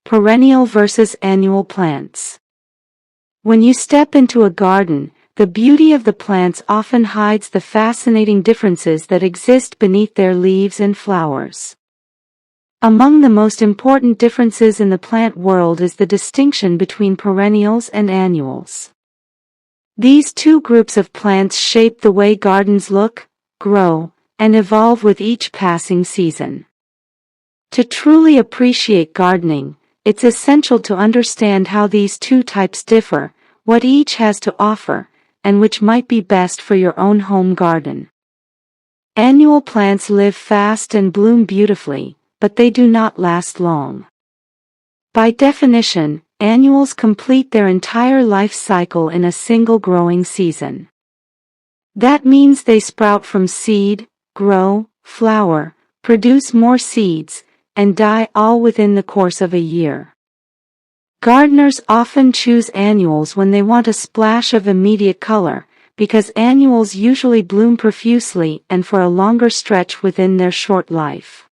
Perennial versus annual plants. When you step into a garden, the beauty of the plants often hides the fascinating differences that exist beneath their leaves and flowers. Among the most important differences in the plant world is the distinction between perennials and annuals. These two groups of plants shape the way gardens look, grow, and evolve with each passing season. To truly appreciate gardening, it's essential to understand how these two types differ, what each has to offer, and which might be best for your own home garden. Annual plants live fast and bloom beautifully, but they do not last long. By definition, annuals complete their entire life cycle in a single growing season. That means they sprout from seed, grow, flower, produce more seeds, and die all within the course of a year. Gardeners often choose annuals when they want a splash of immediate color, because annuals usually bloom profusely and for a longer stretch within their short life.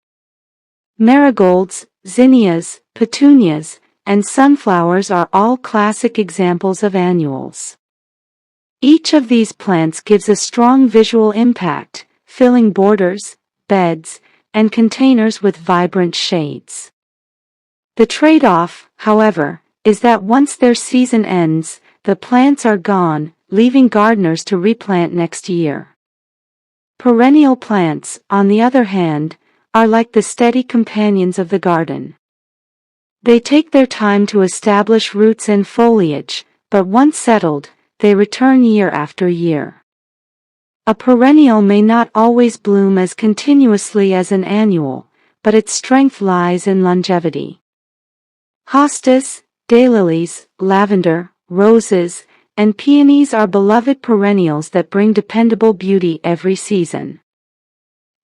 Marigolds, zinnias, petunias, and sunflowers are all classic examples of annuals. Each of these plants gives a strong visual impact, filling borders, beds, and containers with vibrant shades. The trade-off, however, is that once their season ends, the plants are gone, leaving gardeners to replant next year. Perennial plants, on the other hand, are like the steady companions of the garden. They take their time to establish roots and foliage, but once settled, they return year after year. A perennial may not always bloom as continuously as an annual, but its strength lies in longevity. Hostas, daylilies, lavender, roses, and peonies are beloved perennials that bring dependable beauty every season.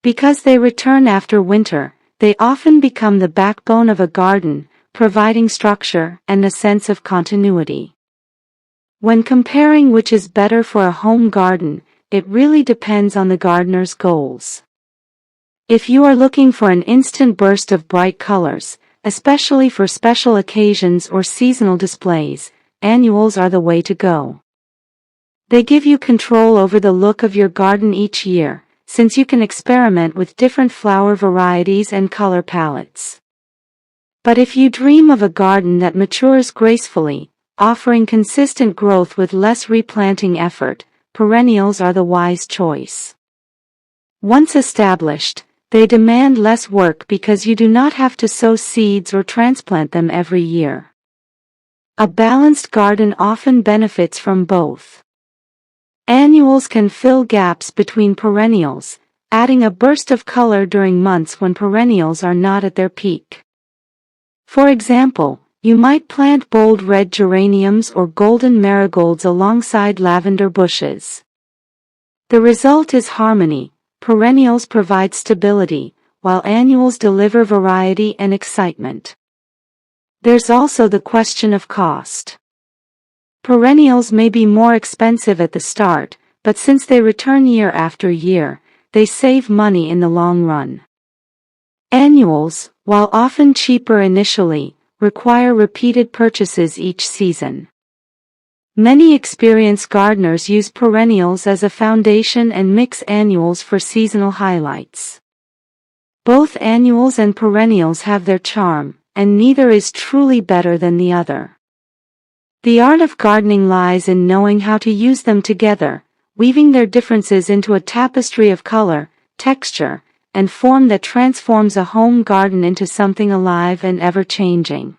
Because they return after winter, they often become the backbone of a garden, providing structure and a sense of continuity. When comparing which is better for a home garden, it really depends on the gardener's goals. If you are looking for an instant burst of bright colors, especially for special occasions or seasonal displays, annuals are the way to go. They give you control over the look of your garden each year, since you can experiment with different flower varieties and color palettes. But if you dream of a garden that matures gracefully, offering consistent growth with less replanting effort, perennials are the wise choice. Once established, they demand less work because you do not have to sow seeds or transplant them every year. A balanced garden often benefits from both. Annuals can fill gaps between perennials, adding a burst of color during months when perennials are not at their peak. For example, you might plant bold red geraniums or golden marigolds alongside lavender bushes. The result is harmony. Perennials provide stability, while annuals deliver variety and excitement. There's also the question of cost. Perennials may be more expensive at the start, but since they return year after year, they save money in the long run. Annuals, while often cheaper initially, require repeated purchases each season. Many experienced gardeners use perennials as a foundation and mix annuals for seasonal highlights. Both annuals and perennials have their charm, and neither is truly better than the other. The art of gardening lies in knowing how to use them together, weaving their differences into a tapestry of color, texture, and form that transforms a home garden into something alive and ever-changing.